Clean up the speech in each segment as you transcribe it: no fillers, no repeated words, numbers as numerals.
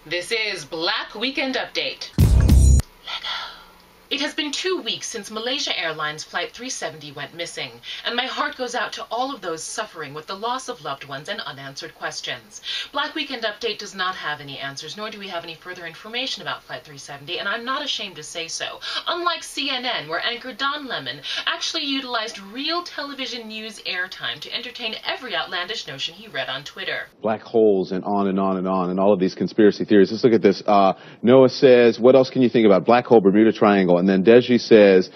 This is Black Weekend Update. It has been 2 weeks since Malaysia Airlines Flight 370 went missing, and my heart goes out to all of those suffering with the loss of loved ones and unanswered questions. Black Weekend Update does not have any answers, nor do we have any further information about Flight 370, and I'm not ashamed to say so. Unlike CNN, where anchor Don Lemon actually utilized real television news airtime to entertain every outlandish notion he read on Twitter. Black holes and on and on and on, and all of these conspiracy theories. Let's look at this. Noah says, what else can you think about? Black hole, Bermuda Triangle. And then Deji says,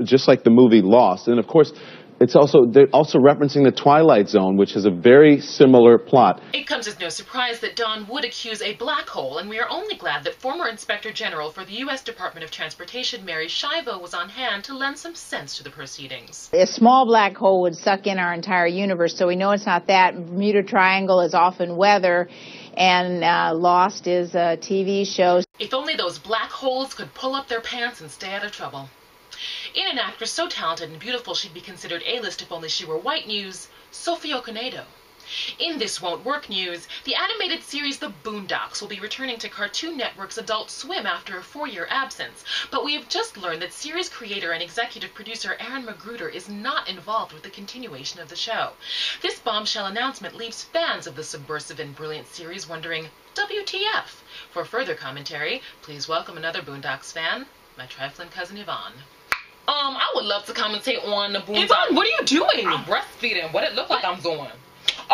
just like the movie Lost. And of course, they're also referencing the Twilight Zone, which has a very similar plot. It comes as no surprise that Don would accuse a black hole, and we are only glad that former Inspector General for the U.S. Department of Transportation, Mary Shivo, was on hand to lend some sense to the proceedings. A small black hole would suck in our entire universe, so we know it's not that. Bermuda Triangle is often weather, and Lost is a TV show. If only those black holes could pull up their pants and stay out of trouble. In an actress so talented and beautiful she'd be considered A-list if only she were white news, Sophie Okonedo. In This Won't Work news, the animated series The Boondocks will be returning to Cartoon Network's Adult Swim after a 4-year absence, but we have just learned that series creator and executive producer Aaron Magruder is not involved with the continuation of the show. This bombshell announcement leaves fans of the subversive and brilliant series wondering, WTF? For further commentary, please welcome another Boondocks fan, my trifling cousin Yvonne. I would love to commentate on the Boondocks. Yvonne, what are you doing? I'm breastfeeding. What it look like I'm doing.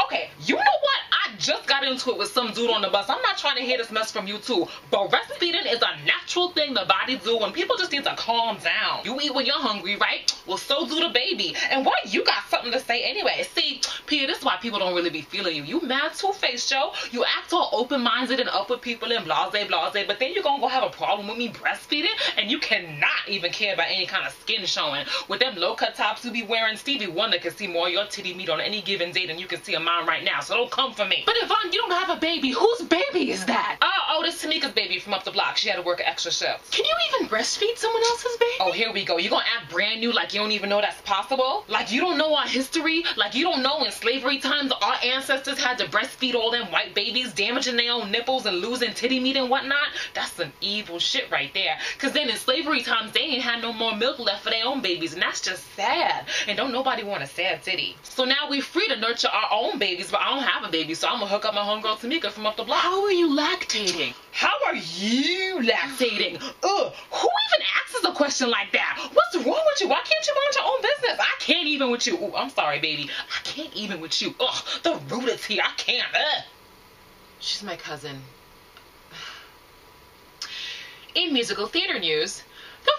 Okay, you know what? I just got into it with some dude on the bus. I'm not trying to hear this mess from you too, but breastfeeding is a natural thing the body do, and people just need to calm down. You eat when you're hungry, right? Well, so do the baby. And why you got something to say anyway? See, Pia, this is why people don't really be feeling you. You mad two-faced, yo. You act all open-minded and up with people and blase, but then you're gonna go have a problem with me breastfeeding, and you cannot even care about any kind of skin showing. With them low-cut tops you be wearing, Stevie Wonder can see more of your titty meat on any given day than you can see of mine right now, so don't come for me. But Yvonne, you don't have a baby. Whose baby is that? Oh, this Tamika's baby from up the block. She had to work an extra shift. Can you even breastfeed someone else's baby? Oh, here we go. You gonna act brand new like you don't even know that's possible? Like you don't know our history? Like you don't know in slavery times our ancestors had to breastfeed all them white babies, damaging their own nipples and losing titty meat and whatnot? That's some evil shit right there. Cause then in slavery times, they ain't had no more milk left for their own babies, and that's just sad. And don't nobody want a sad titty. So now we free to nurture our own babies, but I don't have a baby, so I'm gonna hook up my homegirl Tamika from up the block. How are you lactating? How are you lactating? Ugh, who even asks a question like that? What's wrong with you? Why can't you mind your own business? I can't even with you. Ooh, I'm sorry, baby. I can't even with you. Ugh, the rudity. I can't. Ugh. She's my cousin. In musical theater news, the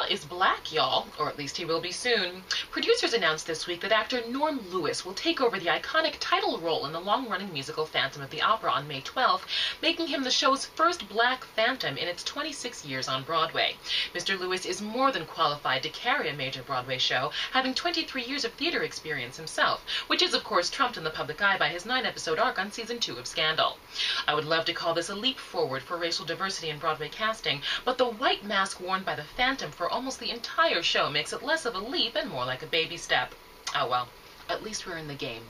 is black, y'all, or at least he will be soon. Producers announced this week that actor Norm Lewis will take over the iconic title role in the long-running musical Phantom of the Opera on May 12th, making him the show's first black Phantom in its 26 years on Broadway. Mr. Lewis is more than qualified to carry a major Broadway show, having 23 years of theater experience himself, which is, of course, trumped in the public eye by his 9-episode arc on Season 2 of Scandal. I would love to call this a leap forward for racial diversity in Broadway casting, but the white mask worn by the Phantom for almost the entire show makes it less of a leap and more like a baby step. Oh well, at least we're in the game.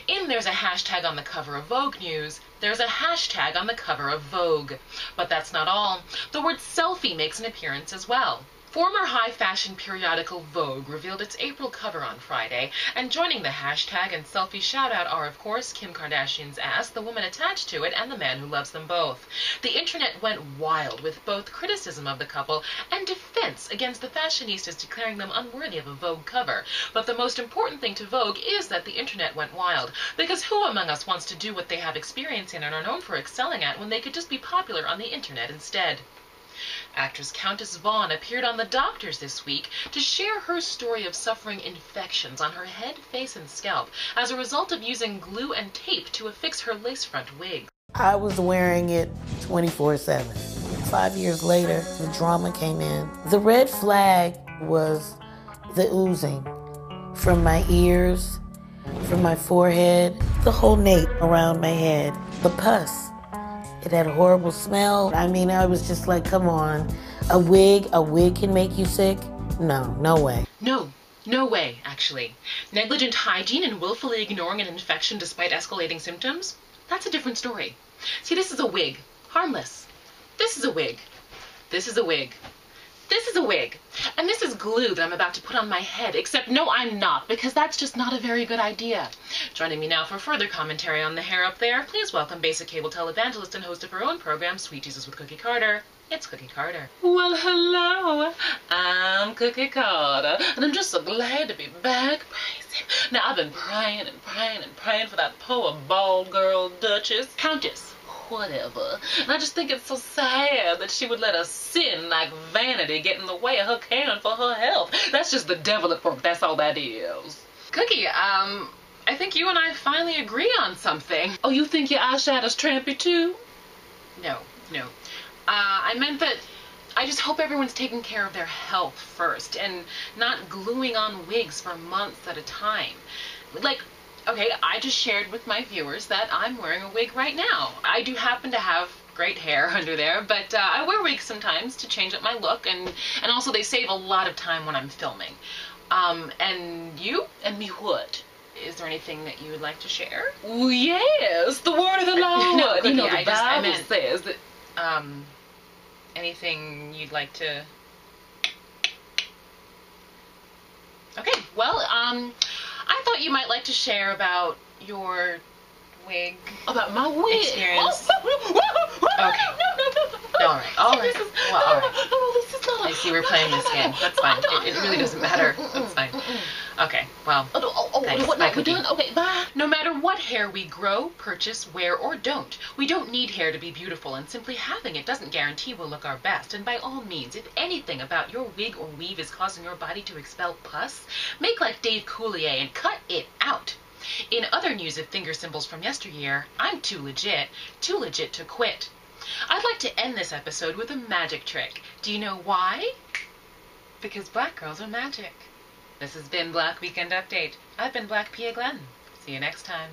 In There's a Hashtag on the Cover of Vogue news, there's a hashtag on the cover of Vogue. But that's not all. The word selfie makes an appearance as well. Former high-fashion periodical Vogue revealed its April cover on Friday, and joining the hashtag and selfie shout-out are, of course, Kim Kardashian's ass, the woman attached to it, and the man who loves them both. The internet went wild with both criticism of the couple and defense against the fashionistas declaring them unworthy of a Vogue cover. But the most important thing to Vogue is that the internet went wild, because who among us wants to do what they have experience in and are known for excelling at when they could just be popular on the internet instead? Actress Countess Vaughn appeared on The Doctors this week to share her story of suffering infections on her head, face, and scalp as a result of using glue and tape to affix her lace front wig. I was wearing it 24/7. 5 years later, the drama came in. The red flag was the oozing from my ears, from my forehead, the whole nape around my head, the pus. It had a horrible smell. I mean, I was just like, come on. A wig can make you sick? No, no way. No, No way, actually. Negligent hygiene and willfully ignoring an infection despite escalating symptoms? That's a different story. See, this is a wig. Harmless. This is a wig. This is a wig. This is a wig. And this is glue that I'm about to put on my head, except no, I'm not, because that's just not a very good idea. Joining me now for further commentary on the hair up there, please welcome basic cable televangelist and host of her own program, Sweet Jesus with Cookie Carter. It's Cookie Carter. Well, hello. I'm Cookie Carter, and I'm just so glad to be back. Praise him. Now, I've been praying and praying and praying for that poor bald girl, Duchess. Countess. Whatever. And I just think it's so sad that she would let a sin like vanity get in the way of her caring for her health. That's just the devil at work. That's all that is. Cookie, I think you and I finally agree on something. Oh, you think your eyeshadow's trampy too? No. I meant that I just hope everyone's taking care of their health first and not gluing on wigs for months at a time. Like, okay, I just shared with my viewers that I'm wearing a wig right now. I do happen to have great hair under there, but I wear wigs sometimes to change up my look, and also they save a lot of time when I'm filming. And you? And me what? Is there anything that you would like to share? Oh, yes, the word of the Lord. No, Cookie, you know, the Bible says that, anything you'd like to... Okay, well, I thought you might like to share about your wig. About my wig? Experience. Okay. No. All right. Well, all right. This is not. I see we're playing this game. That's fine. It really doesn't matter. That's fine. Okay, well, thanks. Bye, Cookie. Okay, bye. No matter what hair we grow, purchase, wear, or don't, we don't need hair to be beautiful, and simply having it doesn't guarantee we'll look our best. And by all means, if anything about your wig or weave is causing your body to expel pus, make like Dave Coulier and cut it out. In other news of finger symbols from yesteryear, I'm too legit to quit. I'd like to end this episode with a magic trick. Do you know why? Because black girls are magic. This has been Black Weekend Update. I've been Black Pia Glenn. See you next time.